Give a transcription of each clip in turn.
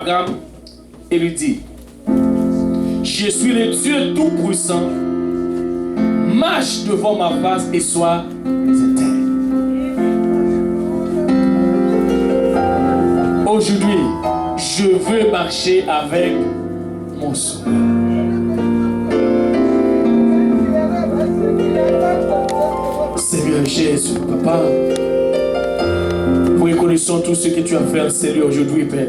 Abraham et lui dit, je suis le Dieu Tout-Puissant, marche devant ma face et sois éternel. Aujourd'hui, je veux marcher avec mon Sauveur. Seigneur Jésus, Papa, nous reconnaissons tout ce que tu as fait, Seigneur, aujourd'hui, Père.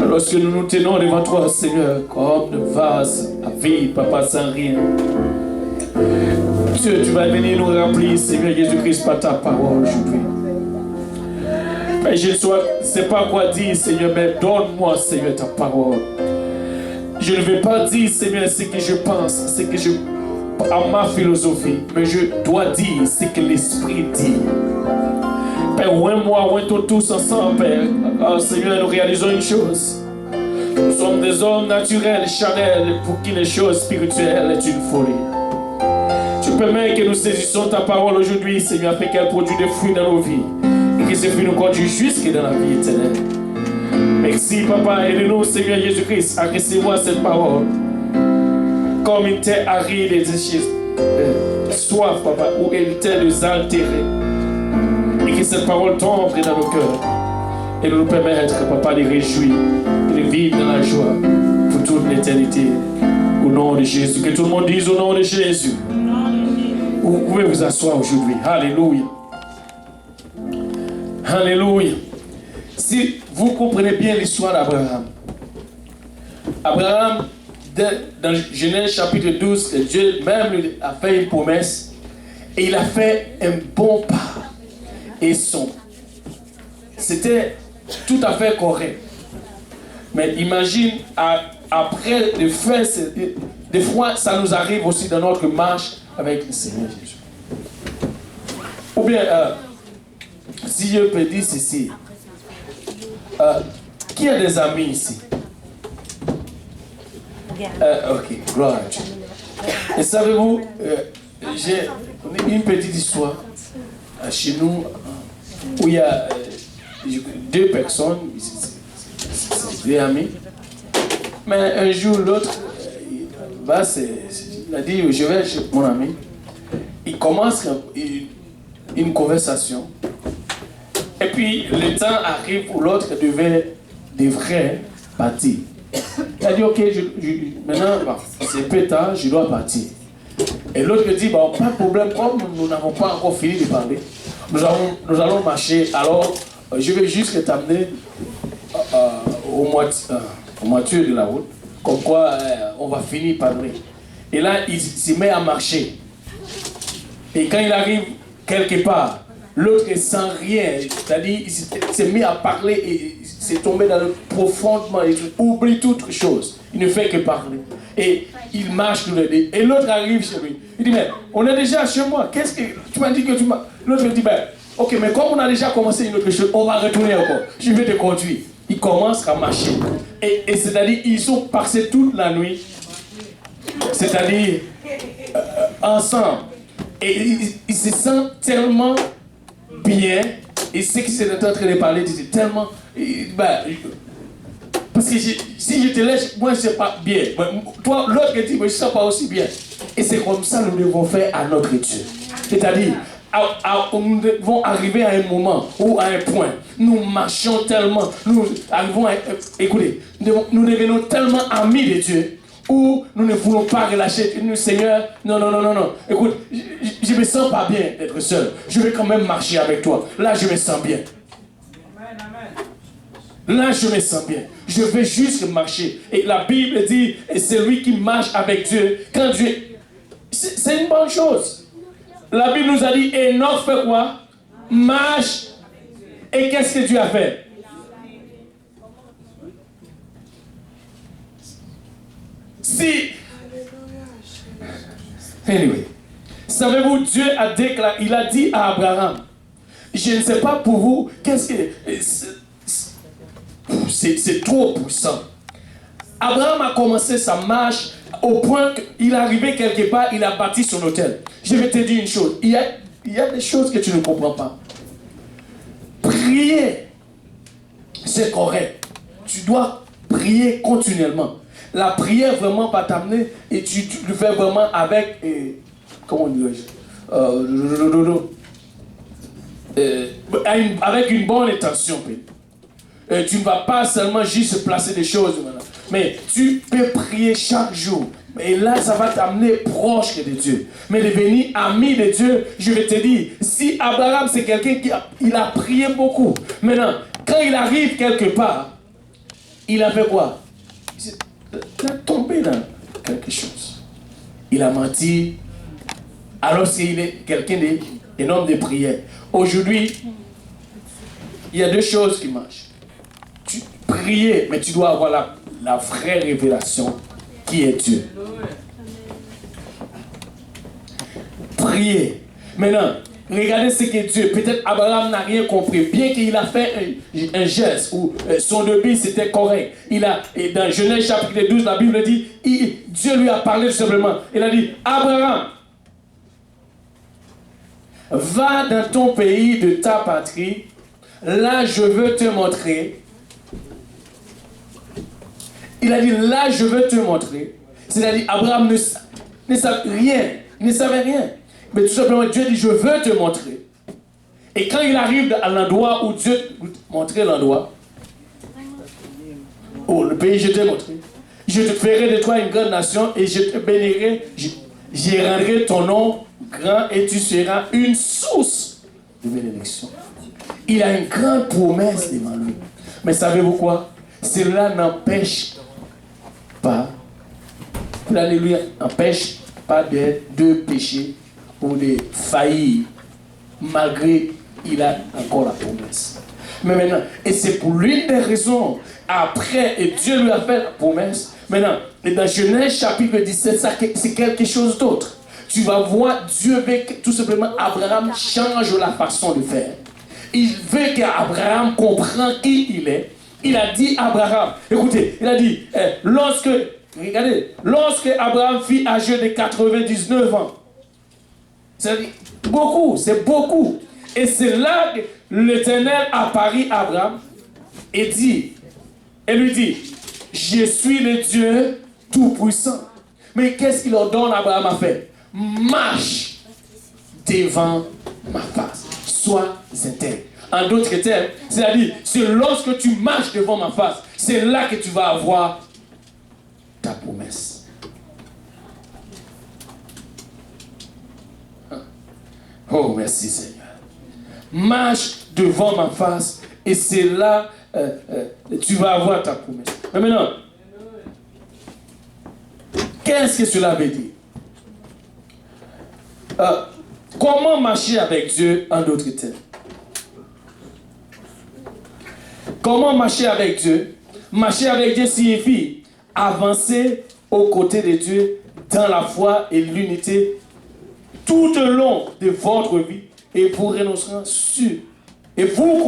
Lorsque nous nous tenons devant toi, Seigneur, comme de vase à vide, Papa, sans rien. Dieu, tu vas venir nous remplir, Seigneur Jésus-Christ, par ta parole aujourd'hui. Père, je ne sais pas quoi dire, Seigneur, mais donne-moi, Seigneur, ta parole. Je ne vais pas dire, Seigneur, ce que je pense, à ma philosophie, mais je dois dire ce que l'Esprit dit. Père, moi, tous ensemble, Père. Oh, Seigneur, nous réalisons une chose. Nous sommes des hommes naturels, charnels, pour qui les choses spirituelles est une folie. Tu permets que nous saisissions ta parole aujourd'hui, Seigneur, afin qu'elle produise des fruits dans nos vies. Et que ces fruits nous conduisent jusque dans la vie éternelle. Merci, Papa, aide-nous, Seigneur Jésus-Christ, à recevoir cette parole. Comme une terre aride et soif, Papa, où elle était désaltérée. Et que cette parole tombe dans nos cœurs. Et nous permettre, Papa, de réjouir, de vivre dans la joie pour toute l'éternité. Au nom de Jésus. Que tout le monde dise au nom de Jésus. Vous pouvez vous asseoir aujourd'hui. Alléluia. Alléluia. Si vous comprenez bien l'histoire d'Abraham. Abraham, dans Genèse chapitre 12, Dieu même lui a fait une promesse. Et il a fait un bon pas. Et c'était tout à fait correct. Mais imagine, après de faire, des fois, ça nous arrive aussi dans notre marche avec le Seigneur Jésus. Ou bien, si je peux dire ceci, qui a des amis ici? Ok, gloire à Dieu. Et savez-vous, j'ai une petite histoire chez nous où il y a deux personnes, c'est deux amis. Mais un jour, l'autre, il a dit, je vais chez mon ami. Il commence une conversation. Et puis, le temps arrive où l'autre devrait partir. Il a dit, ok, maintenant, c'est peu tard, je dois partir. Et l'autre dit, pas de problème, comme nous n'avons pas encore fini de parler, nous allons marcher, alors je vais juste t'amener au moitié de la route, comme quoi on va finir par parler. Et là, il se met à marcher. Et quand il arrive quelque part, l'autre sans rien, c'est-à-dire il s'est mis à parler et s'est tombé dans le profondément, il oublie toute chose. Il ne fait que parler. Et il marche tous les deux. Et l'autre arrive chez lui. Il dit, mais on est déjà chez moi. Qu'est-ce que tu m'as dit que tu m'as... L'autre dit, ben, ok, mais comme on a déjà commencé une autre chose, on va retourner encore. Je vais te conduire. Il commence à marcher. Et c'est-à-dire, ils sont passés toute la nuit. C'est-à-dire, ensemble. Et ils se sentent tellement bien. Et ce qu'ils étaient en train de parler, c'était tellement... parce que si je te laisse, moi je ne sais pas bien. Toi, l'autre dit, mais je ne sais pas aussi bien. Et c'est comme ça que nous devons faire à notre Dieu. C'est-à-dire, nous devons arriver à un moment ou à un point. Nous marchons tellement, nous arrivons à... Écoutez, nous devenons tellement amis de Dieu où nous ne voulons pas relâcher. Nous, Seigneur, non. Écoute, je ne me sens pas bien d'être seul. Je vais quand même marcher avec toi. Là, je me sens bien. Là, je me sens bien. Je vais juste marcher. Et la Bible dit, et c'est lui qui marche avec Dieu. Quand Dieu... C'est une bonne chose. La Bible nous a dit, Enoch fait quoi? Marche. Et qu'est-ce que Dieu a fait? Si... Anyway. Savez-vous, Dieu a déclaré, il a dit à Abraham, je ne sais pas pour vous, qu'est-ce que... C'est trop puissant. Abraham a commencé sa marche au point qu'il est arrivé quelque part, il a bâti son hôtel. Je vais te dire une chose, il y a des choses que tu ne comprends pas. Prier c'est correct. Tu dois prier continuellement. La prière vraiment va t'amener et tu le fais vraiment avec, comment dirais-je, avec une bonne intention. Tu ne vas pas seulement juste placer des choses, mais tu peux prier chaque jour. Et là, ça va t'amener proche de Dieu. Mais devenir ami de Dieu, je vais te dire, si Abraham, c'est quelqu'un qui a prié beaucoup. Maintenant, quand il arrive quelque part, il a fait quoi? Il a tombé dans quelque chose. Il a menti, alors qu'il est quelqu'un d'un homme de prière. Aujourd'hui, il y a deux choses qui marchent. Tu prier, mais tu dois avoir la vraie révélation qui est Dieu. Prier. Maintenant, regardez ce que Dieu, peut-être Abraham n'a rien compris, bien qu'il a fait un geste où son débit c'était correct. Et dans Genèse chapitre 12, la Bible dit, Dieu lui a parlé tout simplement. Il a dit, Abraham, va dans ton pays de ta patrie, là je veux te montrer. Il a dit, là je veux te montrer. C'est-à-dire, Abraham ne savait rien. Il ne savait rien. Mais tout simplement, Dieu dit, je veux te montrer. Et quand il arrive à l'endroit où Dieu montrait l'endroit, oh, le pays, je t'ai montré. Je te ferai de toi une grande nation et je te bénirai. Je rendrai ton nom grand et tu seras une source de bénédiction. Il a une grande promesse devant lui. Mais savez-vous quoi? Cela n'empêche pas, l'alléluia, n'empêche pas de pécher ou de faillir, malgré il a encore la promesse. Mais maintenant, et c'est pour l'une des raisons, après, et Dieu lui a fait la promesse, maintenant, et dans Genèse chapitre 17, ça, c'est quelque chose d'autre. Tu vas voir, Dieu veut que tout simplement Abraham change la façon de faire. Il veut qu'Abraham comprenne qui il est. Il a dit à Abraham, écoutez, il a dit, lorsque Abraham fut âgé de 99 ans, c'est beaucoup, c'est beaucoup. Et c'est là que l'Éternel apparut à Abraham et lui dit, je suis le Dieu Tout-Puissant. Mais qu'est-ce qu'il ordonne à Abraham à faire? Marche devant ma face, sois intègre. En d'autres termes, c'est-à-dire, c'est lorsque tu marches devant ma face, c'est là que tu vas avoir ta promesse. Oh, merci Seigneur. Marche devant ma face et c'est là tu vas avoir ta promesse. Mais maintenant, qu'est-ce que cela veut dire? Comment marcher avec Dieu en d'autres termes? Comment marcher avec Dieu? Marcher avec Dieu signifie avancer aux côtés de Dieu dans la foi et l'unité tout au long de votre vie et vous renoncerez sur et vous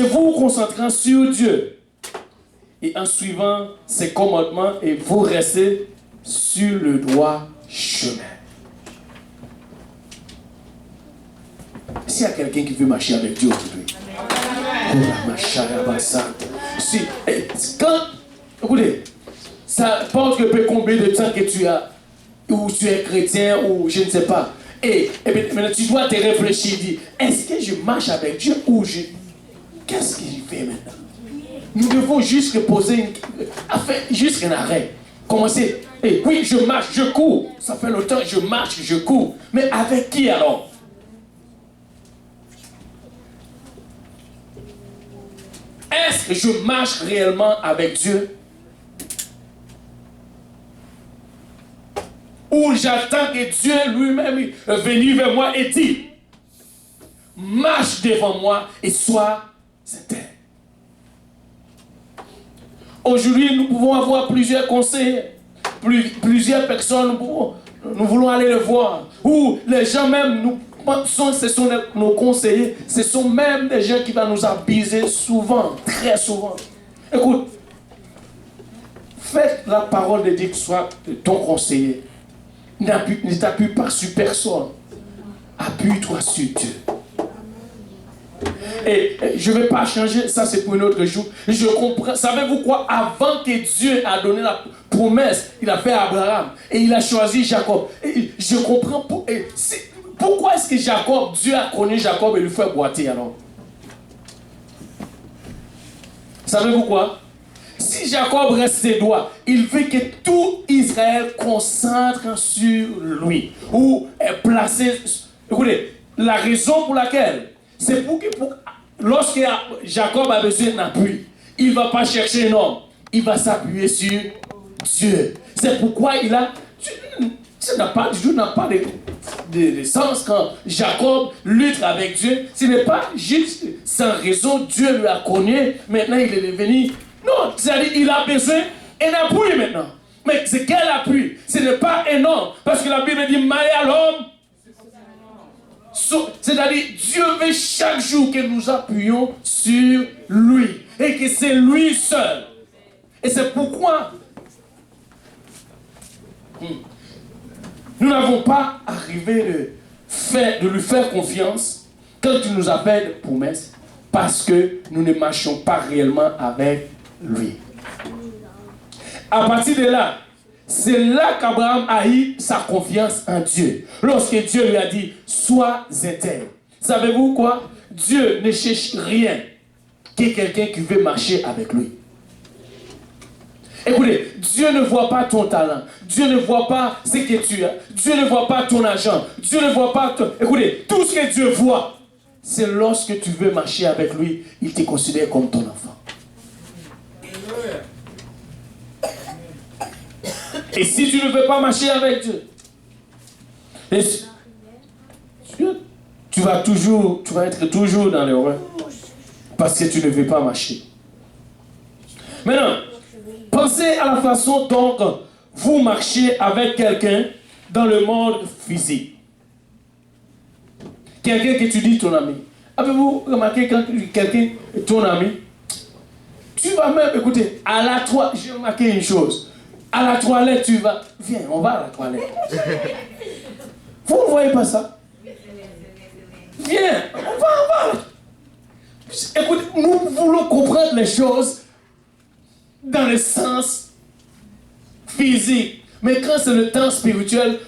vous concentrez sur Dieu et en suivant ses commandements et vous restez sur le droit chemin. S'il y a quelqu'un qui veut marcher avec Dieu aujourd'hui, écoutez, ça porte que combien de temps que tu as, ou tu es chrétien, ou je ne sais pas. Et maintenant tu dois te réfléchir, dire, est-ce que je marche avec Dieu ou qu'est-ce que je fais maintenant? Nous devons juste poser juste un arrêt. Commencer, oui, je marche, je cours. Ça fait longtemps que je marche, je cours. Mais avec qui alors? Est-ce que je marche réellement avec Dieu? Ou j'attends que Dieu lui-même vienne vers moi et dit, marche devant moi et sois certain. Aujourd'hui, nous pouvons avoir plusieurs conseils, plusieurs personnes, nous voulons aller le voir. Ou les gens même, ce sont nos conseillers, ce sont même des gens qui vont nous abuser souvent, très souvent. Écoute, faites la parole de Dieu qui soit ton conseiller. Ne t'appuie pas sur personne. Appuie-toi sur Dieu. Et je ne vais pas changer, ça c'est pour un autre jour. Je comprends. Savez-vous quoi? Avant que Dieu a donné la promesse, il a fait Abraham et il a choisi Jacob. Et je comprends pourquoi est-ce que Jacob, Dieu a connu Jacob et lui fait boiter alors? Savez-vous quoi? Si Jacob reste ses doigts, il veut que tout Israël concentre sur lui. Ou est placé. Écoutez, la raison pour laquelle, c'est pour que lorsque Jacob a besoin d'un appui, il ne va pas chercher un homme. Il va s'appuyer sur Dieu. C'est pourquoi il a. Ça n'a pas de sens quand Jacob lutte avec Dieu. Ce n'est pas juste sans raison, Dieu lui a connu. Maintenant, il est devenu. Non, c'est-à-dire qu'il a besoin d'un appui maintenant. Mais c'est quel appui? Ce n'est pas un homme. Parce que la Bible dit, marié à l'homme. C'est-à-dire, Dieu veut chaque jour que nous appuyons sur lui. Et que c'est lui seul. Et c'est pourquoi nous n'avons pas arrivé de lui faire confiance quand il nous appelle de promesse. Parce que nous ne marchons pas réellement avec lui. À partir de là, c'est là qu'Abraham a eu sa confiance en Dieu. Lorsque Dieu lui a dit, sois intègre. Savez-vous quoi? Dieu ne cherche rien que quelqu'un qui veut marcher avec lui. Écoutez, Dieu ne voit pas ton talent. Dieu ne voit pas ce que tu as. Dieu ne voit pas ton argent. Dieu ne voit pas... Écoutez, tout ce que Dieu voit, c'est lorsque tu veux marcher avec lui, il te considère comme ton enfant. Et si tu ne veux pas marcher avec Dieu, tu vas être toujours dans l'erreur. Parce que tu ne veux pas marcher. Maintenant, pensez à la façon dont vous marchez avec quelqu'un dans le monde physique. Quelqu'un que tu dis ton ami. Avez-vous remarqué quand quelqu'un est ton ami? Tu vas même, écoutez, à la toilette, j'ai remarqué une chose. À la toilette, tu vas. Viens, on va à la toilette. Vous ne voyez pas ça? Viens, on va. Écoutez, nous voulons comprendre les choses dans le sens physique. Mais quand c'est le temps spirituel,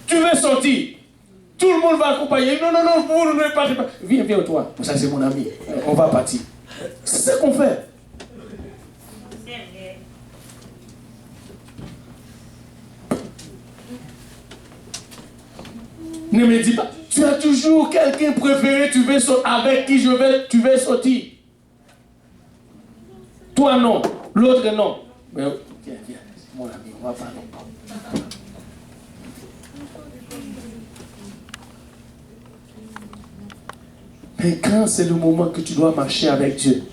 tu veux sortir. Tout le monde va accompagner. Non, vous ne partez pas. Viens, toi. Ça, c'est mon ami. On va partir. C'est ce qu'on fait. Ne me dis pas, tu as toujours quelqu'un préféré, avec qui tu veux sortir. Toi non, l'autre non. Mais viens, mon ami, on va parler. Mais quand c'est le moment que tu dois marcher avec Dieu,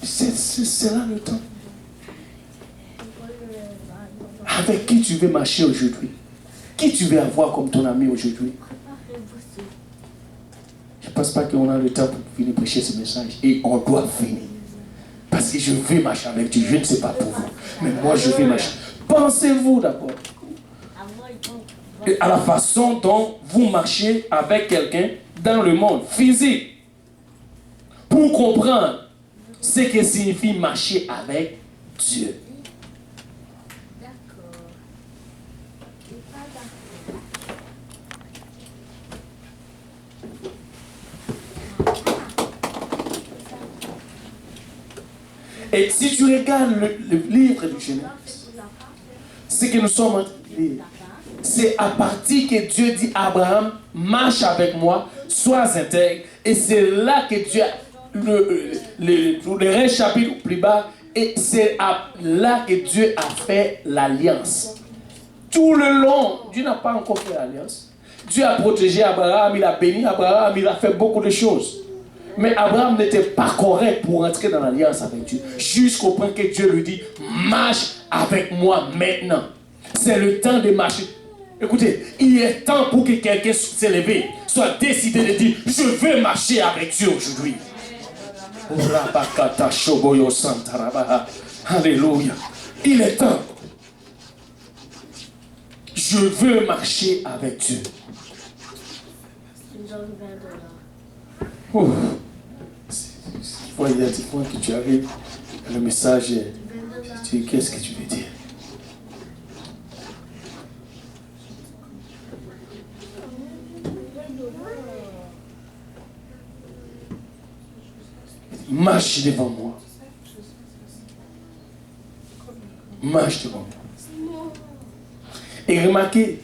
c'est là le temps. Avec qui tu veux marcher aujourd'hui? Qui tu veux avoir comme ton ami aujourd'hui? Je ne pense pas qu'on a le temps pour finir prêcher ce message. Et on doit finir. Parce que je veux marcher avec Dieu. Je ne sais pas pour vous. Mais moi, je veux marcher. Pensez-vous d'abord à la façon dont vous marchez avec quelqu'un dans le monde physique. Pour comprendre ce que signifie marcher avec Dieu. Et si tu regardes le livre du Genèse, ce que nous sommes en train de lire, c'est à partir que Dieu dit à Abraham, marche avec moi, sois intègre. Et c'est là que Dieu a le reste chapitre plus bas, et c'est là que Dieu a fait l'alliance. Tout le long, Dieu n'a pas encore fait l'alliance. Dieu a protégé Abraham, il a béni Abraham, il a fait beaucoup de choses. Mais Abraham n'était pas correct pour entrer dans l'alliance avec Dieu. Jusqu'au point que Dieu lui dit, marche avec moi maintenant. C'est le temps de marcher. Écoutez, il est temps pour que quelqu'un s'élève, soit décidé de dire, je veux marcher avec Dieu aujourd'hui. Alléluia. Il est temps. je veux marcher avec Dieu. Oh. Il y a des points que tu arrives, le message est, tu dis, qu'est-ce que tu veux dire? Marche devant moi. Marche devant moi. Et remarquez,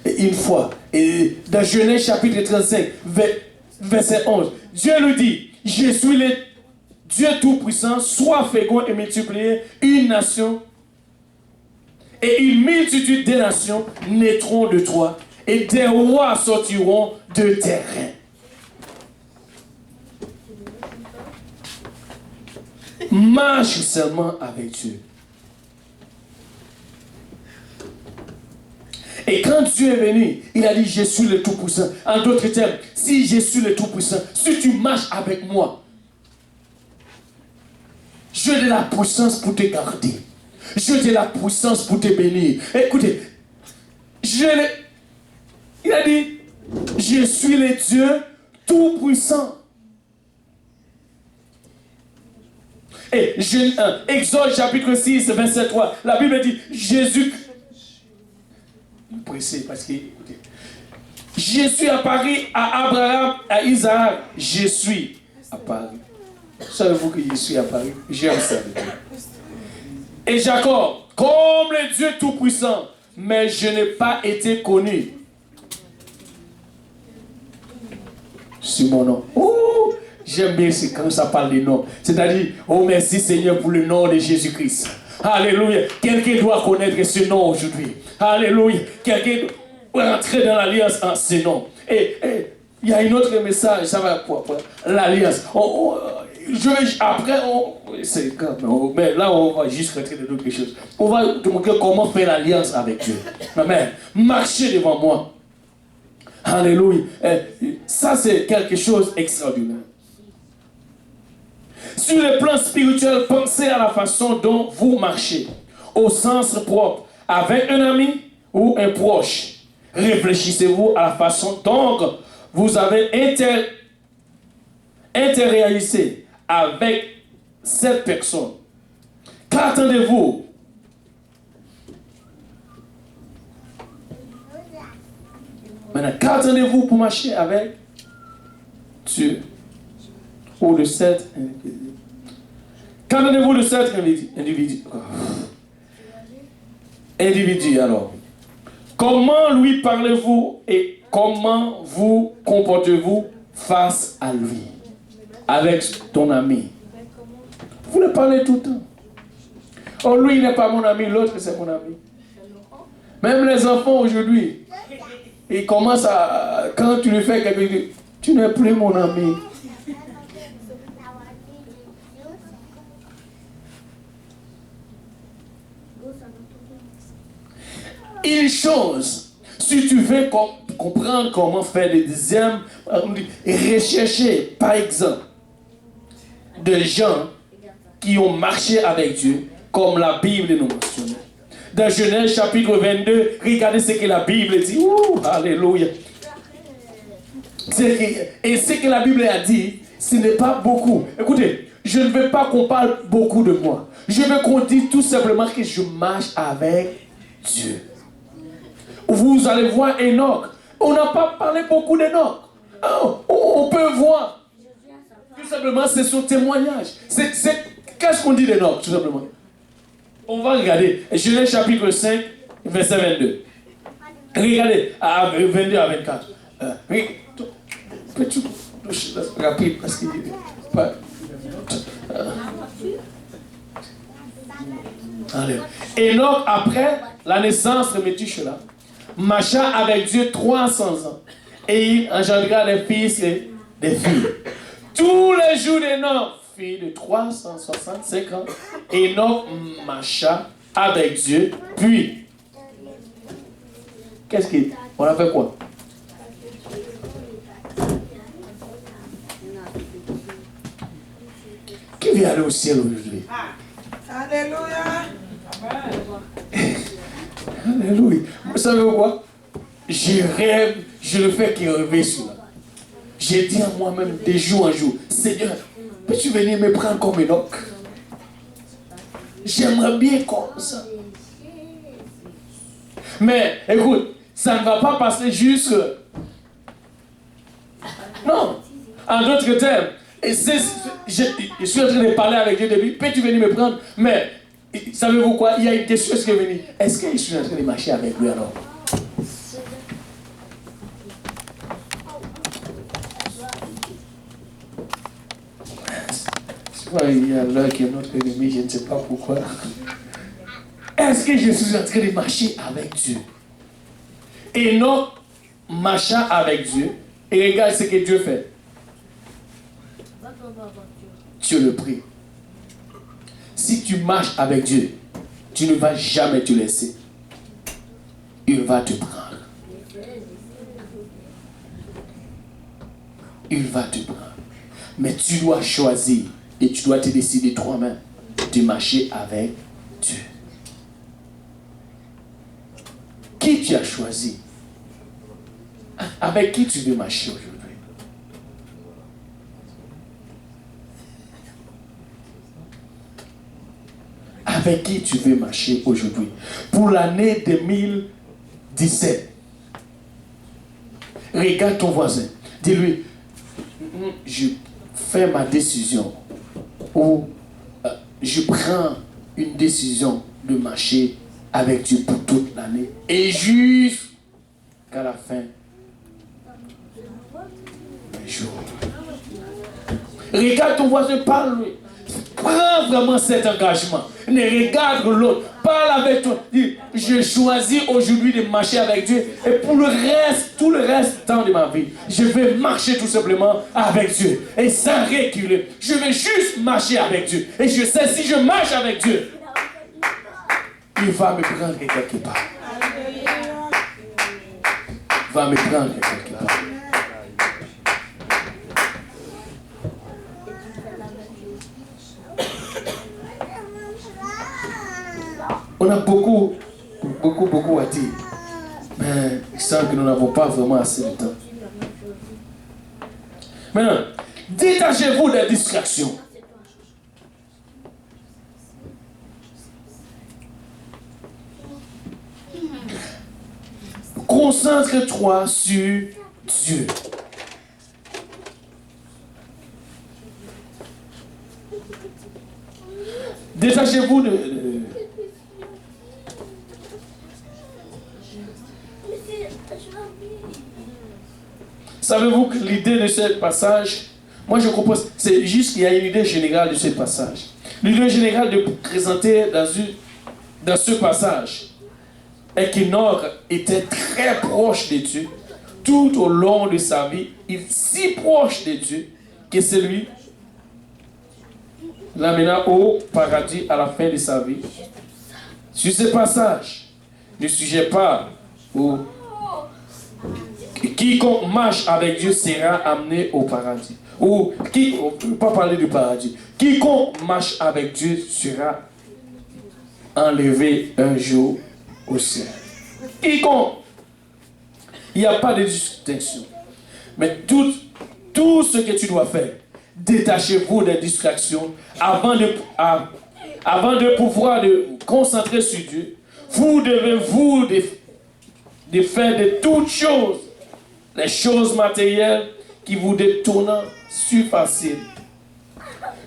une fois, dans Genèse chapitre 35, verset 11, Dieu lui dit, je suis le Dieu Tout-Puissant, sois fécond et multipliez une nation, et une multitude de nations naîtront de toi, et des rois sortiront de tes reins. Marche seulement avec Dieu. Et quand Dieu est venu, il a dit, je suis le Tout-Puissant. En d'autres termes, si je suis le Tout-Puissant, si tu marches avec moi, j'ai de la puissance pour te garder. J'ai de la puissance pour te bénir. Écoutez, il a dit, je suis le Dieu Tout-Puissant. Et Exode chapitre 6, verset 3, la Bible dit, Jésus, pressé parce que, écoutez, je suis apparu à Abraham, à Isaac, je suis apparu. Savez-vous que je suis apparu? J'aime ça. Et Jacob, comme le Dieu Tout-Puissant, mais je n'ai pas été connu. C'est mon nom. Ouh, j'aime bien quand ça parle des noms. C'est-à-dire, oh merci Seigneur pour le nom de Jésus-Christ. Alléluia. Quelqu'un doit connaître ce nom aujourd'hui. Alléluia. Quelqu'un doit entrer dans l'alliance en ce nom. Et il y a un autre message, ça va pour l'alliance. Mais là, on va juste rentrer dans d'autres choses. On va te montrer comment faire l'alliance avec Dieu. Amen. Marchez devant moi. Alléluia. Ça, c'est quelque chose d'extraordinaire. Sur le plan spirituel, pensez à la façon dont vous marchez, au sens propre, avec un ami ou un proche. Réfléchissez-vous à la façon dont vous avez interréalisé avec cette personne. Qu'attendez-vous? Maintenant, qu'attendez-vous pour marcher avec Dieu ou de cet individu? Qu'attendez-vous de cet individu alors? Comment lui parlez-vous et comment vous comportez-vous face à lui? Avec ton ami. Vous le parlez tout le temps. Oh, lui, il n'est pas mon ami, l'autre, c'est mon ami. Même les enfants aujourd'hui, ils commencent à... Quand tu lui fais quelque chose, tu n'es plus mon ami. Une chose, si tu veux comprendre comment faire des deuxièmes, rechercher, par exemple, des gens qui ont marché avec Dieu, comme la Bible nous mentionne. Dans Genèse chapitre 22, regardez ce que la Bible dit. Ouh, alléluia. Et ce que la Bible a dit, ce n'est pas beaucoup. Écoutez, je ne veux pas qu'on parle beaucoup de moi. Je veux qu'on dise tout simplement que je marche avec Dieu. Vous allez voir Enoch. On n'a pas parlé beaucoup d'Enoch. On peut voir. Tout simplement, c'est son témoignage. Qu'est-ce qu'on dit d'Enoch, tout simplement? On va regarder. Genèse chapitre 5, verset 22. Regardez, 22 à 24. Peux-tu rapide parce qu'il pas. Allez. Enoch, après la naissance de Métusélah, marcha avec Dieu 300 ans. Et il engendra des fils et des filles. Tous les jours d'Enoch, fille de 365 ans, Enoch marcha avec Dieu. Puis, qu'est-ce qu'il... On a fait quoi? Qui vient aller au ciel aujourd'hui? Alléluia. Alléluia. Vous savez quoi? Je rêve, je ne fais que rêver cela. J'ai dit à moi-même de jour en jour, Seigneur, peux-tu venir me prendre comme Enoch? J'aimerais bien comme ça. Mais écoute, ça ne va pas passer jusque... Non. En d'autres termes, je suis en train de parler avec Dieu depuis, peux-tu venir me prendre? Mais, savez-vous quoi? Il y a une question qui est venue. Est-ce que je suis en train de marcher avec lui alors? Il y a l'un qui est notre ennemi, je ne sais pas pourquoi. Est-ce que je suis en train de marcher avec Dieu? Et non, marchant avec Dieu, et regarde ce que Dieu fait. Dieu le prie. Si tu marches avec Dieu, tu ne vas jamais te laisser. Il va te prendre. Il va te prendre. Mais tu dois choisir et tu dois te décider toi-même de marcher avec Dieu. Qui tu as choisi? Avec qui tu veux marcher aujourd'hui? Avec qui tu veux marcher aujourd'hui? Pour l'année 2017, regarde ton voisin. Dis-lui, je fais ma décision ou je prends une décision de marcher avec Dieu pour toute l'année et jusqu'à la fin du jour. Regarde ton voisin, parle-lui. Prends vraiment cet engagement. Ne regarde l'autre. Parle avec toi. Dis, je choisis aujourd'hui de marcher avec Dieu. Et pour le reste, tout le reste temps de ma vie, je vais marcher tout simplement avec Dieu. Et sans reculer. Je vais juste marcher avec Dieu. Et je sais, si je marche avec Dieu, il va me prendre quelque part. Il va me prendre quelque part. On a beaucoup à dire. Mais il semble que nous n'avons pas vraiment assez de temps. Maintenant, détachez-vous des distractions. Concentre-toi sur Dieu. Détachez-vous de... Savez-vous que l'idée de ce passage, moi je propose, c'est juste qu'il y a une idée générale de ce passage. L'idée générale de présenter dans ce passage est qu'Enoch était très proche de Dieu tout au long de sa vie. Il est si proche de Dieu que c'est lui l'amena au paradis à la fin de sa vie. Sur ce passage, ne sujet pas où quiconque marche avec Dieu sera amené au paradis. Ou qui, on ne peut pas parler du paradis. Quiconque marche avec Dieu sera enlevé un jour au ciel. Quiconque. Il n'y a pas de distinction. Mais tout ce que tu dois faire, détachez-vous des distractions avant de pouvoir de concentrer sur Dieu. Vous devez de faire de toutes choses, les choses matérielles qui vous détournent sur facile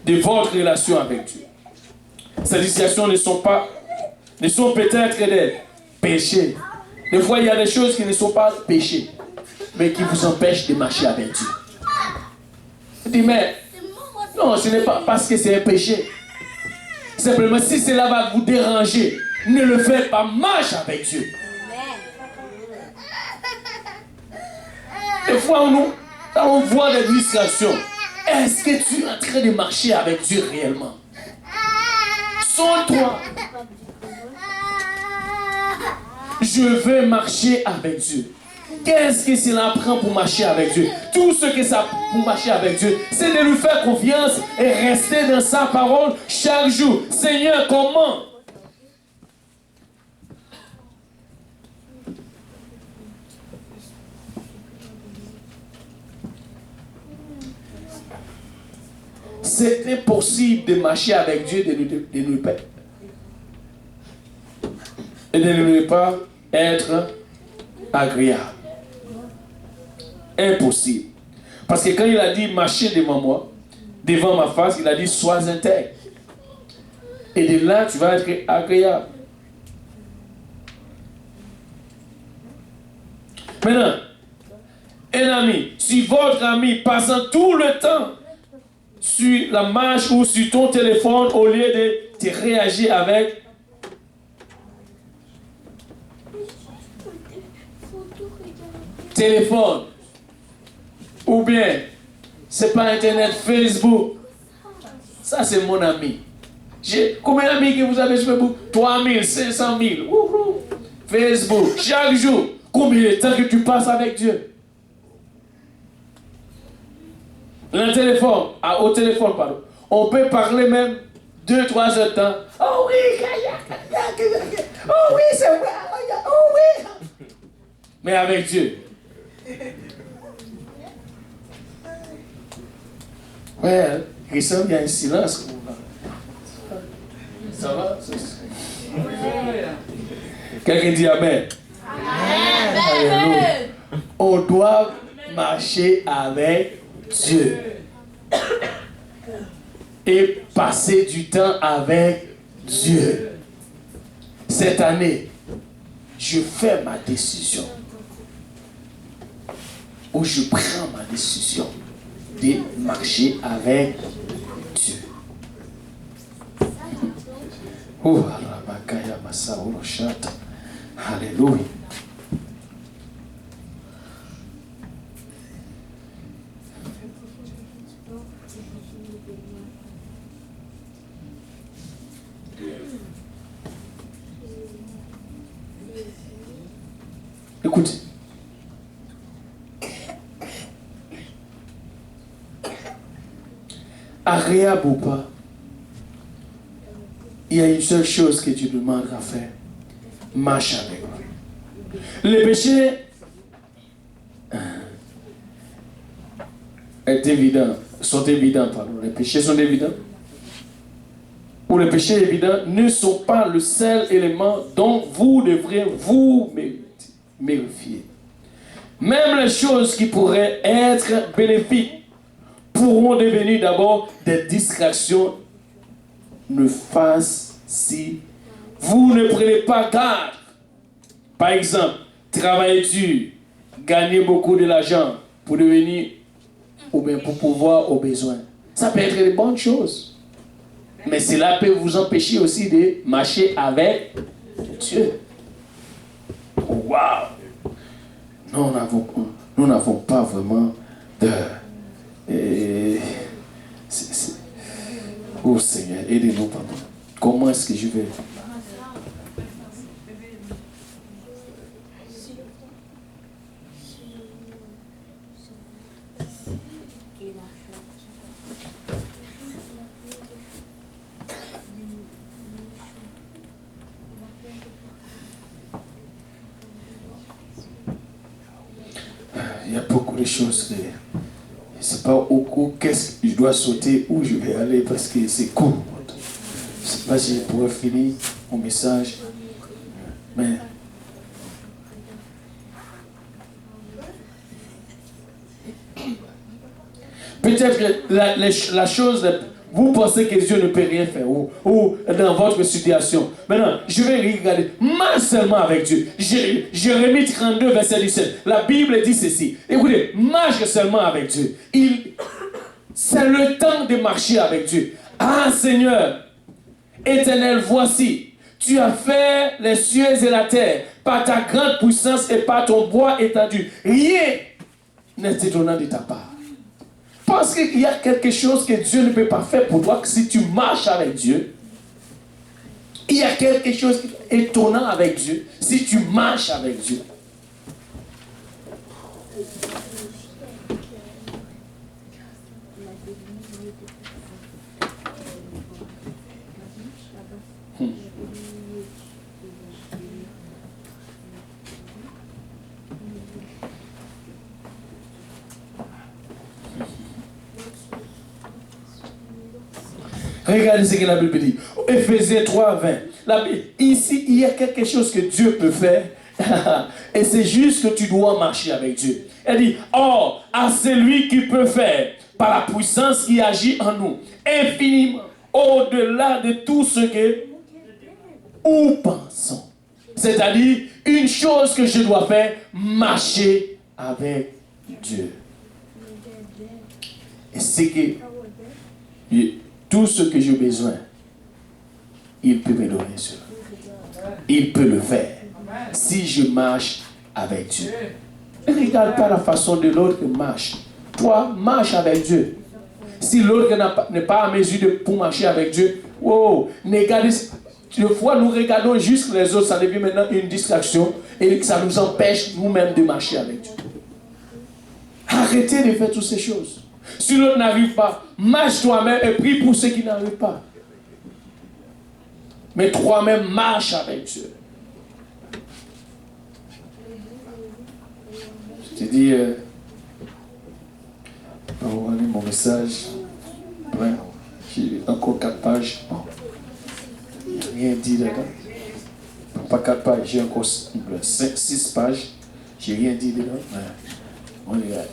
de votre relation avec Dieu. Ces distractions ne sont peut-être des péchés. Des fois, il y a des choses qui ne sont pas péchés, mais qui vous empêchent de marcher avec Dieu. Je dis, mais non, ce n'est pas parce que c'est un péché. Simplement, si cela va vous déranger, ne le faites pas, marche avec Dieu. Des fois, on voit des distractions. Est-ce que tu es en train de marcher avec Dieu réellement? Sonne-toi. Je veux marcher avec Dieu. Qu'est-ce que cela prend pour marcher avec Dieu? Tout ce que ça pour marcher avec Dieu, c'est de lui faire confiance et rester dans sa parole chaque jour. Seigneur, comment? c'est impossible de marcher avec Dieu de ne pas et de ne pas être agréable. Impossible. Parce que quand il a dit marcher devant moi, devant ma face, il a dit sois intègre. Et de là, tu vas être agréable. Maintenant, un ami, si votre ami passant tout le temps sur la marche ou sur ton téléphone au lieu de te réagir avec téléphone ou bien c'est pas internet, Facebook, ça c'est mon ami. Combien d'amis que vous avez sur Facebook? 3000, 500 000. Facebook, chaque jour. Combien de temps que tu passes avec Dieu? Le téléphone, au téléphone, pardon. On peut parler même 2-3 heures de temps. Oh oui, oh oui, c'est vrai. Oh oui. Mais avec Dieu. Ouais, il y a un silence. Ça va? Quelqu'un dit Amen. Amen. On doit marcher avec Dieu et passer du temps avec Dieu. Cette année, je fais ma décision ou je prends ma décision de marcher avec Dieu. Oh, Alléluia. Écoutez. Agréable ou pas, il y a une seule chose que tu demandes à faire. Marche avec lui. Les péchés sont évidents. Les péchés sont évidents. Ou les péchés évidents ne sont pas le seul élément dont vous devrez vous méfier. Même les choses qui pourraient être bénéfiques pourront devenir d'abord des distractions néfastes si vous ne prenez pas garde. Par exemple, travailler dur, gagner beaucoup de l'argent pour devenir ou bien pour pouvoir aux besoins. Ça peut être des bonnes choses. Mais cela peut vous empêcher aussi de marcher avec Dieu. Waouh! Nous n'avons pas vraiment de... Oh Seigneur, aidez-nous, papa. Comment est-ce que je vais... Il y a beaucoup de choses que je ne sais pas où qu'est-ce que je dois sauter, où je vais aller parce que c'est court. Je ne sais pas si je pourrais finir mon message. Mais peut-être que la chose, vous pensez que Dieu ne peut rien faire ou dans votre situation. Maintenant, je vais regarder. Marche seulement avec Dieu. Jérémie 32, verset 17. La Bible dit ceci. Écoutez, marche seulement avec Dieu. C'est le temps de marcher avec Dieu. Ah Seigneur, Éternel, voici, tu as fait les cieux et la terre par ta grande puissance et par ton bois étendu. Rien n'est étonnant de ta part. Parce qu'il y a quelque chose que Dieu ne peut pas faire pour toi, que si tu marches avec Dieu, il y a quelque chose d'étonnant avec Dieu, si tu marches avec Dieu. Regardez ce que la Bible dit. Éphésiens 3, 20. Ici, il y a quelque chose que Dieu peut faire. Et c'est juste que tu dois marcher avec Dieu. Elle dit, or, à celui qui peut faire, par la puissance qui agit en nous, infiniment, au-delà de tout ce que nous pensons. C'est-à-dire, une chose que je dois faire, marcher avec Dieu. Et c'est que tout ce que j'ai besoin, il peut me donner cela. Il peut le faire. Si je marche avec Dieu. Ne regarde pas la façon de l'autre qui marche. Toi, marche avec Dieu. Si l'autre n'est pas à mesure pour marcher avec Dieu, wow, des fois nous regardons juste les autres, ça devient maintenant une distraction et ça nous empêche nous-mêmes de marcher avec Dieu. Arrêtez de faire toutes ces choses. Si l'autre n'arrive pas, marche toi-même et prie pour ceux qui n'arrivent pas. Mais toi-même, marche avec Dieu. Je te dis, on va lire mon message. Ouais, j'ai encore 4 pages. Bon. Il n'y a rien dit dedans. Pas 4 pages, j'ai encore 6 pages. J'ai rien dit dedans. On regarde.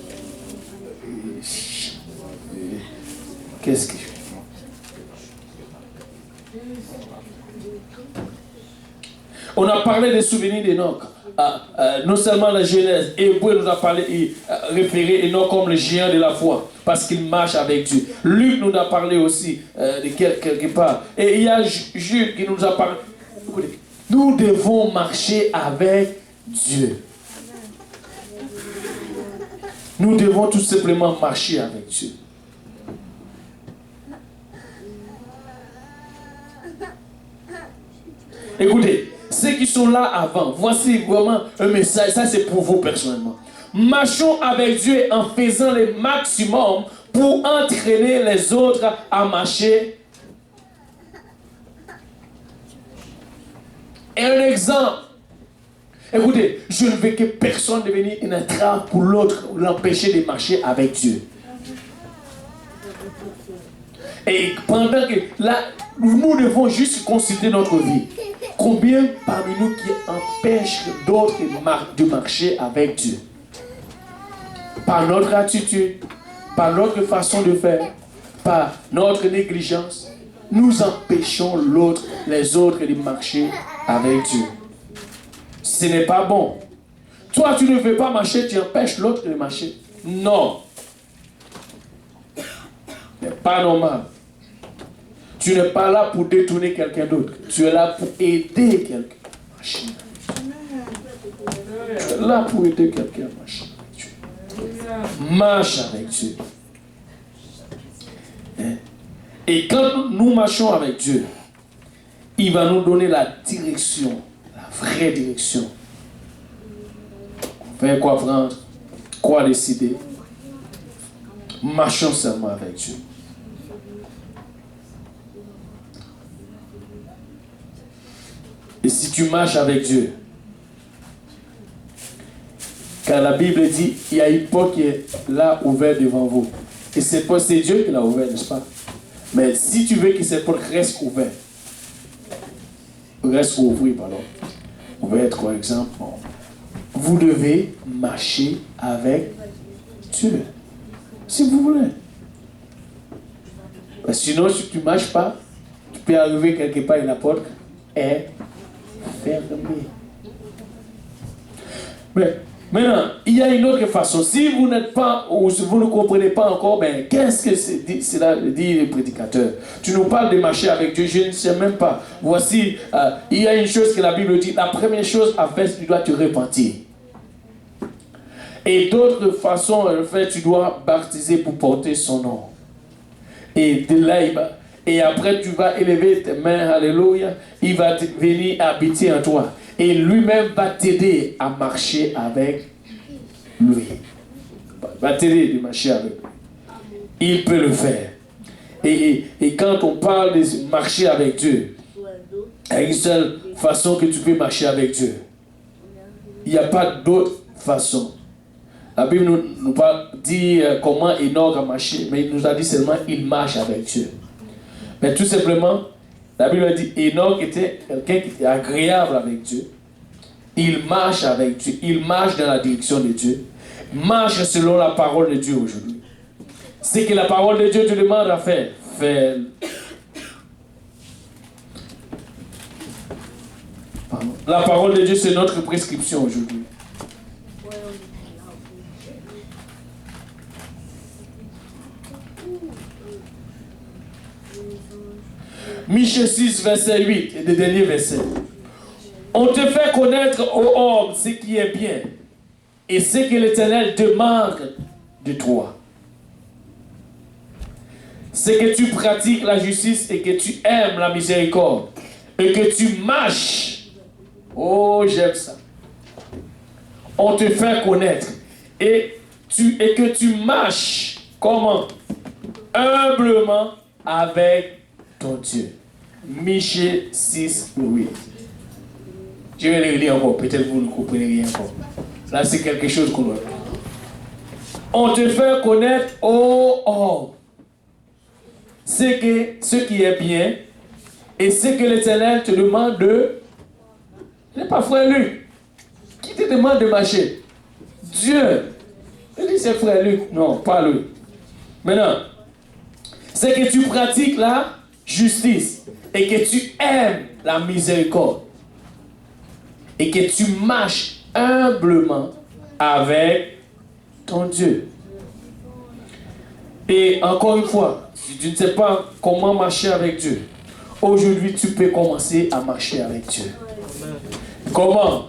Qu'est-ce que je fais? On a parlé des souvenirs d'Enoch. Non seulement la Genèse, Hébreu nous a parlé, référé Enoch comme le géant de la foi, parce qu'il marche avec Dieu. Luc nous a parlé aussi de quelque part. Et il y a Jules qui nous a parlé. Écoutez, nous devons marcher avec Dieu. Nous devons tout simplement marcher avec Dieu. Écoutez, ceux qui sont là avant, voici vraiment un message, ça c'est pour vous personnellement. Marchons avec Dieu en faisant le maximum pour entraîner les autres à marcher. Et un exemple. Écoutez, je ne veux que personne devienne une entrave pour l'autre, l'empêcher de marcher avec Dieu. Et pendant que là, nous devons juste considérer notre vie. Combien parmi nous qui empêchent d'autres de marcher avec Dieu? Par notre attitude, par notre façon de faire, par notre négligence, nous empêchons les autres de marcher avec Dieu. Ce n'est pas bon. Toi, tu ne veux pas marcher, tu empêches l'autre de marcher. Non. Ce n'est pas normal. Tu n'es pas là pour détourner quelqu'un d'autre. Tu es là pour aider quelqu'un à marcher. Tu es là pour aider quelqu'un à marcher avec Dieu. Marche avec Dieu. Et quand nous marchons avec Dieu, il va nous donner la direction, la vraie direction. Vers quoi prendre, quoi décider. Marchons seulement avec Dieu. Et si tu marches avec Dieu, car la Bible dit, il y a une porte qui est là ouverte devant vous. Et cette porte, c'est Dieu qui l'a ouverte, n'est-ce pas? Mais si tu veux que cette porte reste ouverte, ouverte, par exemple, vous devez marcher avec Dieu. Si vous voulez. Sinon, si tu ne marches pas, tu peux arriver quelque part et la porte est fermée. Mais maintenant, il y a une autre façon. Si vous n'êtes pas, ou si vous ne comprenez pas encore, ben, qu'est-ce que cela dit le prédicateur? Tu nous parles de marcher avec Dieu, je ne sais même pas. Voici, il y a une chose que la Bible dit. La première chose à faire, tu dois te repentir. Et d'autres façons, en fait, tu dois baptiser pour porter son nom. Et de là, et après, tu vas élever tes mains, alléluia. Il va venir habiter en toi. Et lui-même va t'aider à marcher avec lui. Va t'aider à marcher avec lui. Il peut le faire. Et quand on parle de marcher avec Dieu, il y a une seule façon que tu peux marcher avec Dieu. Il n'y a pas d'autre façon. La Bible nous dit comment Enoch a marché, mais il nous a dit seulement il marche avec Dieu. Mais tout simplement, la Bible dit Enoch était quelqu'un qui était agréable avec Dieu. Il marche avec Dieu. Il marche dans la direction de Dieu. Marche selon la parole de Dieu aujourd'hui. C'est que la parole de Dieu te demande à faire. Fais. La parole de Dieu, c'est notre prescription aujourd'hui. Michée 6, verset 8, et le dernier verset. On te fait connaître, ô homme, ce qui est bien, et ce que l'Éternel demande de toi. C'est que tu pratiques la justice et que tu aimes la miséricorde, et que tu marches. Oh, j'aime ça. On te fait connaître, et que tu marches, comment? Humblement avec ton Dieu. Michée 6, 8. Je vais le lire encore, peut-être vous ne comprenez rien encore. Là, c'est quelque chose qu'on doit. On te fait connaître, ô homme, ce qui est bien et ce que l'Éternel te demande de. Ce n'est pas frère Luc qui te demande de marcher. Dieu. Je dis c'est frère Luc. Non, pas lui. Maintenant, c'est que tu pratiques la justice et que tu aimes la miséricorde et que tu marches humblement avec ton Dieu. Et encore une fois, si tu ne sais pas comment marcher avec Dieu, aujourd'hui tu peux commencer à marcher avec Dieu. Comment?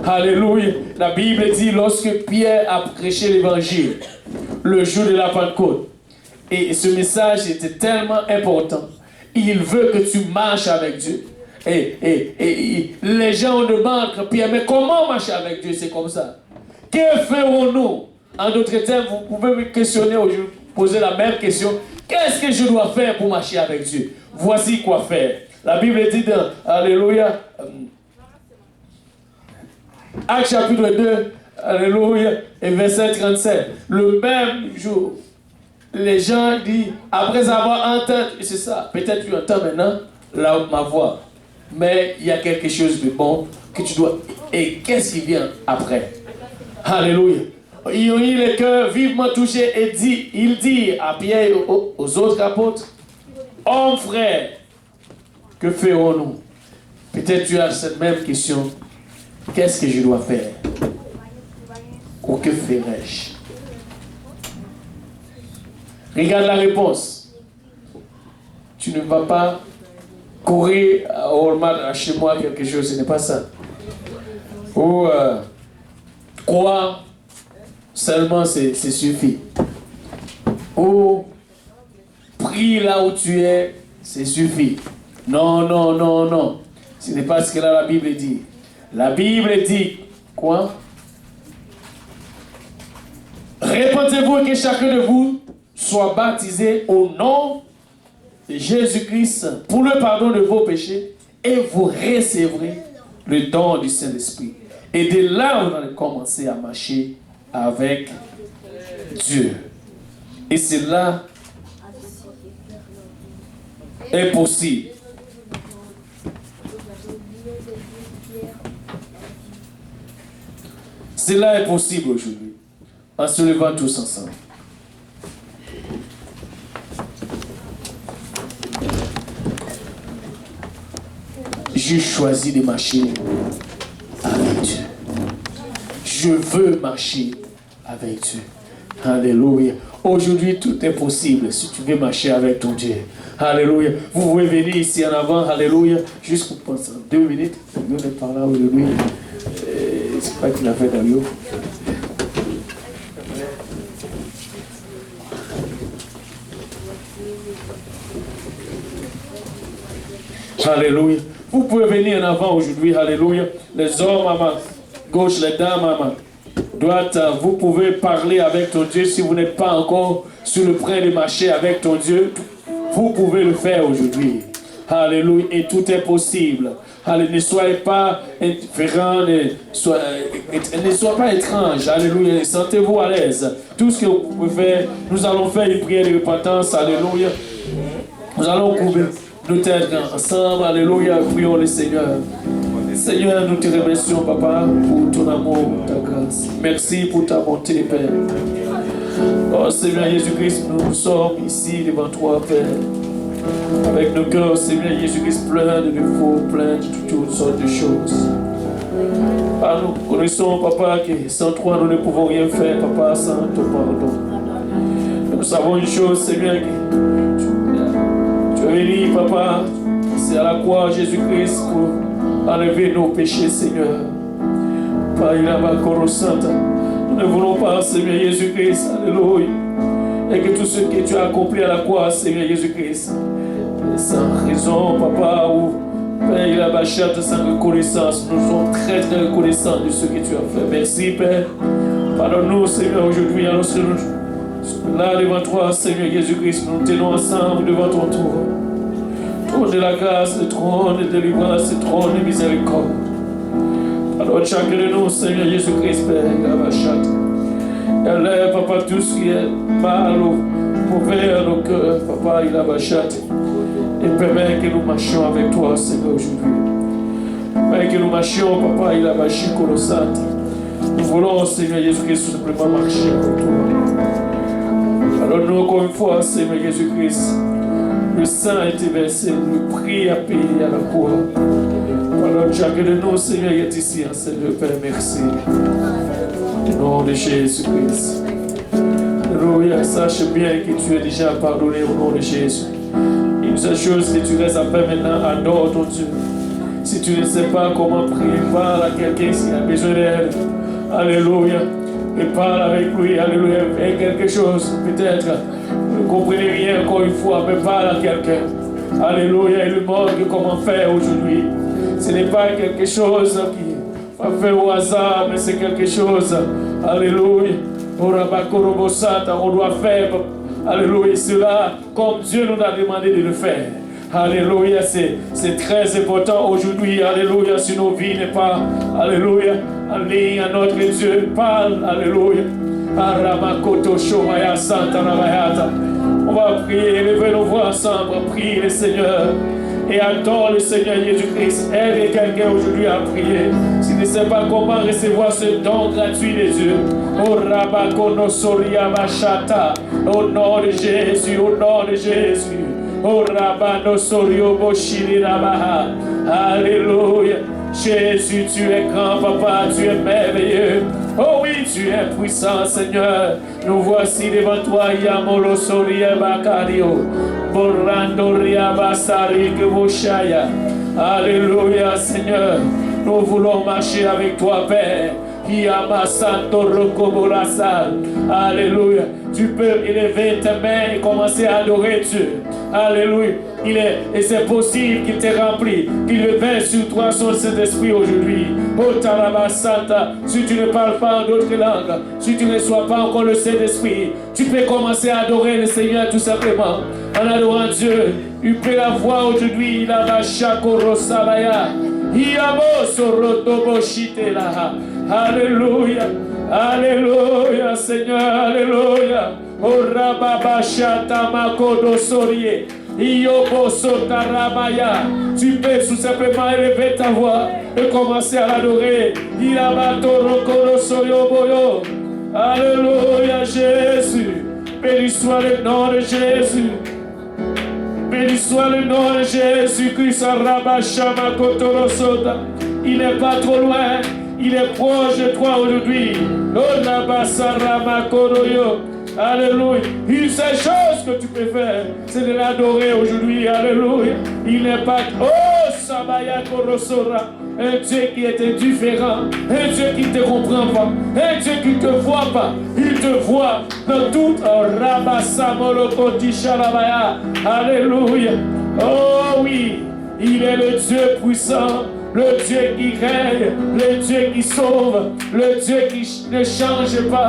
Alléluia. La Bible dit lorsque Pierre a prêché l'évangile le jour de la Pentecôte, et ce message était tellement important, il veut que tu marches avec Dieu. Et les gens demandent, Pierre, mais comment marcher avec Dieu? C'est comme ça. Que ferons-nous? En d'autres termes, vous pouvez me questionner aujourd'hui, poser la même question. Qu'est-ce que je dois faire pour marcher avec Dieu? Voici quoi faire. La Bible dit dans Alléluia, Actes chapitre 2, Alléluia, et verset 37. Le même jour, les gens disent, après avoir entendu, c'est ça, peut-être tu entends maintenant ma voix, mais il y a quelque chose de bon que tu dois. Et qu'est-ce qui vient après? Alléluia. Ils ont eu le cœur vivement touché et il dit à Pierre et aux autres apôtres, hommes frères, que ferons-nous? Peut-être tu as cette même question. Qu'est-ce que je dois faire? Ou que ferais-je? Regarde la réponse. Tu ne vas pas courir à Walmart chez moi quelque chose, ce n'est pas ça. Ou croire seulement, c'est suffit. Ou prie là où tu es, c'est suffit. Non, non, non, non. Ce n'est pas ce que la Bible dit. La Bible dit quoi? Répentez-vous et que chacun de vous soit baptisé au nom de Jésus-Christ pour le pardon de vos péchés et vous recevrez le don du Saint-Esprit. Et de là, vous allez commencer à marcher avec Dieu. Et cela est possible. Cela est possible aujourd'hui, en se levant tous ensemble. Je choisis de marcher avec Dieu. Je veux marcher avec Dieu. Alléluia. Aujourd'hui, tout est possible si tu veux marcher avec ton Dieu. Alléluia. Vous pouvez venir ici en avant. Alléluia. Juste pour penser 2 minutes. Nous sommes par là aujourd'hui. C'est pas qu'il a fait d'ailleurs. Alléluia. Vous pouvez venir en avant aujourd'hui. Alléluia. Les hommes à ma gauche, les dames à ma droite, vous pouvez parler avec ton Dieu. Si vous n'êtes pas encore sur le point de marcher avec ton Dieu, vous pouvez le faire aujourd'hui. Alléluia. Et tout est possible. Alléluia. Ne soyez pas indifférents, ne soyez pas étranges. Alléluia. Sentez-vous à l'aise. Tout ce que vous pouvez faire, nous allons faire une prière de repentance. Alléluia. Nous allons couvrir nos têtes ensemble. Alléluia. Prions le Seigneur. Seigneur, nous te remercions, Papa, pour ton amour, pour ta grâce. Merci pour ta bonté, Père. Oh Seigneur Jésus-Christ, nous sommes ici devant toi, Père. Avec nos cœurs, Seigneur Jésus-Christ, plein de défauts, plein de toutes sortes de choses. Ah, nous connaissons, Papa, que sans toi, nous ne pouvons rien faire, Papa, sans ton pardon. Nous savons une chose, Seigneur, que tu es venu, Papa, c'est à la croix, Jésus-Christ, pour enlever nos péchés, Seigneur. Père, il a ma Sainte. Nous ne voulons pas, Seigneur Jésus-Christ, alléluia. Et que tout ce que tu as accompli à la croix, Seigneur Jésus-Christ, sans raison, Papa, ou Père, il a bâché sans reconnaissance. Nous sommes très, très reconnaissants de ce que tu as fait. Merci, Père. Pardonne-nous, Seigneur, aujourd'hui, alors que nous sommes là devant toi, Seigneur Jésus-Christ, nous tenons ensemble devant ton trône. Trône de la grâce, le trône de délivrance, le trône de miséricorde. Alors, chacun de nous, Seigneur Jésus-Christ, Père, il a bâché. Enlève, Papa, tout ce qui est mal ou mauvais à nos cœurs, Papa, il a bâché. Et permet que nous marchions avec toi, Seigneur, aujourd'hui. Permet que nous marchions, Papa, il a bâché colossal. Nous voulons, Seigneur Jésus-Christ, tout simplement marcher avec toi. Alors nous, encore une fois, Seigneur Jésus-Christ, le sang a été versé, le prix a payé à la croix. Alors chacun de nous, Seigneur, est ici, Seigneur Père, merci. Au nom de Jésus-Christ. Alléluia, sache bien que tu es déjà pardonné au nom de Jésus. Une seule chose que tu restes à faire maintenant, adore ton Dieu. Si tu ne sais pas comment prier, parle à quelqu'un qui a besoin d'aide. Alléluia. Et parle avec lui, alléluia. Fais quelque chose, peut-être. Vous ne comprenez rien encore une fois, mais parle à quelqu'un. Alléluia. Il lui montre comment faire aujourd'hui. Ce n'est pas quelque chose qui va faire au hasard, mais c'est quelque chose. Alléluia. On doit faire. Alléluia, cela comme Dieu nous a demandé de le faire. Alléluia, c'est très important aujourd'hui. Alléluia, si nos vies n'est pas, alléluia, en ligne à notre Dieu. Parle, alléluia. On va prier, élevez nos voix ensemble, prier le Seigneur. Et adore le Seigneur Jésus-Christ. Aide quelqu'un aujourd'hui à prier. S'il ne sait pas comment recevoir ce don gratuit de Dieu. Au Rabakono Soria Bachata. Au nom de Jésus, au nom de Jésus. Au Rabano Sorio Boshiri Rabaha. Alléluia. Jésus, tu es grand, Papa, tu es merveilleux. Oh oui, tu es puissant, Seigneur. Nous voici devant toi, Yamolo Soria Bakario. Borandoria Basari Kevoshaya. Alléluia, Seigneur. Nous voulons marcher avec toi, Père. Alléluia. Tu peux élever tes mains et commencer à adorer Dieu. Alléluia. Et c'est possible qu'il t'ait rempli, qu'il verse sur toi son Saint-Esprit aujourd'hui. Oh Tarabasata, si tu ne parles pas en d'autres langues, si tu ne reçois pas encore le Saint-Esprit, tu peux commencer à adorer le Seigneur tout simplement. En adorant Dieu, il peut la voir aujourd'hui. Il a la chakorosabaya. Yamo sorotobo shitela. Alléluia. Alléluia, Seigneur. Alléluia. Oh Rababashata makodo sorie. Yobo sotaramaya. Tu peux tout simplement élever ta voix et commencer à l'adorer. Ilabatorokodo soyoboyo. Alléluia, Jésus. Béni soit le nom de Jésus. Béni soit le nom de Jésus-Christ. Il n'est pas trop loin. Il est proche de toi aujourd'hui. Alléluia. Une seule chose que tu peux faire, c'est de l'adorer aujourd'hui. Alléluia. Il n'est pas... Oh, Sabaya Korosora. Un Dieu qui est indifférent. Un Dieu qui ne te comprend pas. Un Dieu qui ne te voit pas. Il te voit dans tout. Alléluia. Oh oui. Il est le Dieu puissant. Le Dieu qui règne, le Dieu qui sauve, le Dieu qui ne change pas.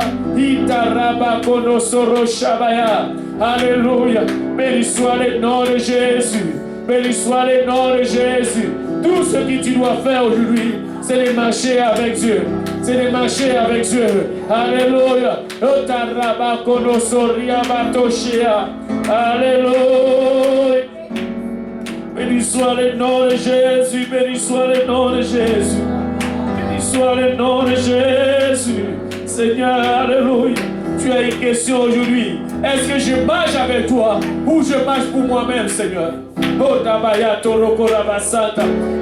Alléluia. Béni soit le nom de Jésus. Béni soit le nom de Jésus. Tout ce que tu dois faire aujourd'hui, c'est de marcher avec Dieu. C'est de marcher avec Dieu. Alléluia. Alléluia. Béni soit le nom de Jésus, béni soit le nom de Jésus. Béni soit le nom de Jésus. Seigneur, alléluia. Tu as une question aujourd'hui. Est-ce que je marche avec toi ou je marche pour moi-même, Seigneur?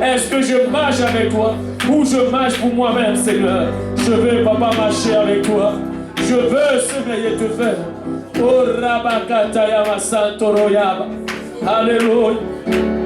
Est-ce que je marche avec toi ou je marche pour moi-même, Seigneur? Je veux, papa, marcher avec toi. Je veux, Seigneur, te faire. Oh, Rabakatayama Santoroyaba. Alléluia.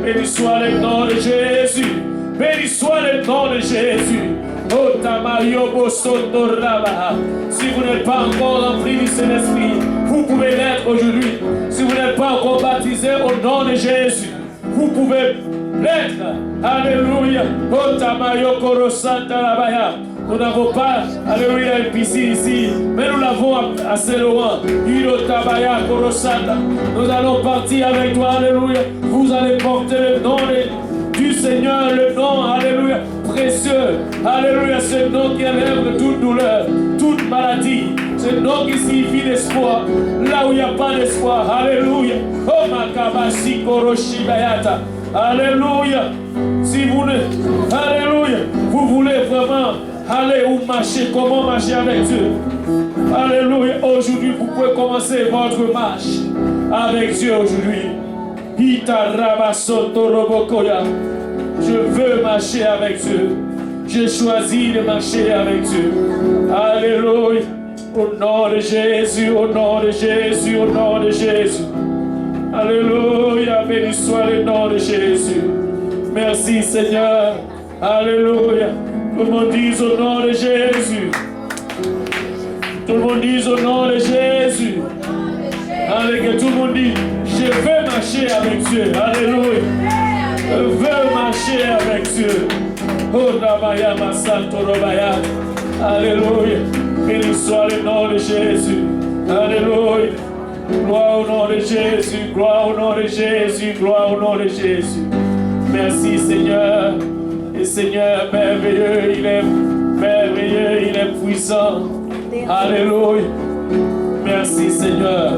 Béni soit le nom de Jésus. Béni soit le nom de Jésus. Oh, Tamayo Bosondo Rabaha. Si vous n'êtes pas encore rempli du Saint-Esprit, vous pouvez l'être aujourd'hui. Si vous n'êtes pas encore baptisé au nom de Jésus, vous pouvez l'être. Alléluia. Oh, Tamayo Korosanta Rabaya. Nous n'avons pas, alléluia, une piscine ici, mais nous l'avons assez loin. Nous allons partir avec toi, alléluia. Vous allez porter le nom du Seigneur, le nom, alléluia, précieux. Alléluia, ce nom qui enlève toute douleur, toute maladie. Ce nom qui signifie l'espoir, là où il n'y a pas d'espoir. Alléluia. Oh, Makabashi Koroshi Bayata. Alléluia. Si vous ne, alléluia, vous voulez vraiment aller ou marcher, comment marcher avec Dieu? Alléluia. Aujourd'hui, vous pouvez commencer votre marche avec Dieu aujourd'hui. Je veux marcher avec Dieu. J'ai choisi de marcher avec Dieu. Alléluia. Au nom de Jésus, au nom de Jésus, au nom de Jésus. Alléluia. Béni soit le nom de Jésus. Merci Seigneur. Alléluia. Tout le monde dise au nom de Jésus. Tout le monde dise au nom de Jésus. Alléluia. Tout le monde dit, je veux marcher avec Dieu. Alléluia. Je veux marcher avec Dieu. Oh, Rabaya Masanto Robaya. Alléluia. Béni soit le nom de Jésus. Alléluia. Gloire au nom de Jésus. Gloire au nom de Jésus. Gloire au nom de Jésus. Merci Seigneur. Et Seigneur merveilleux, il est merveilleux, il est puissant. Alléluia. Merci Seigneur.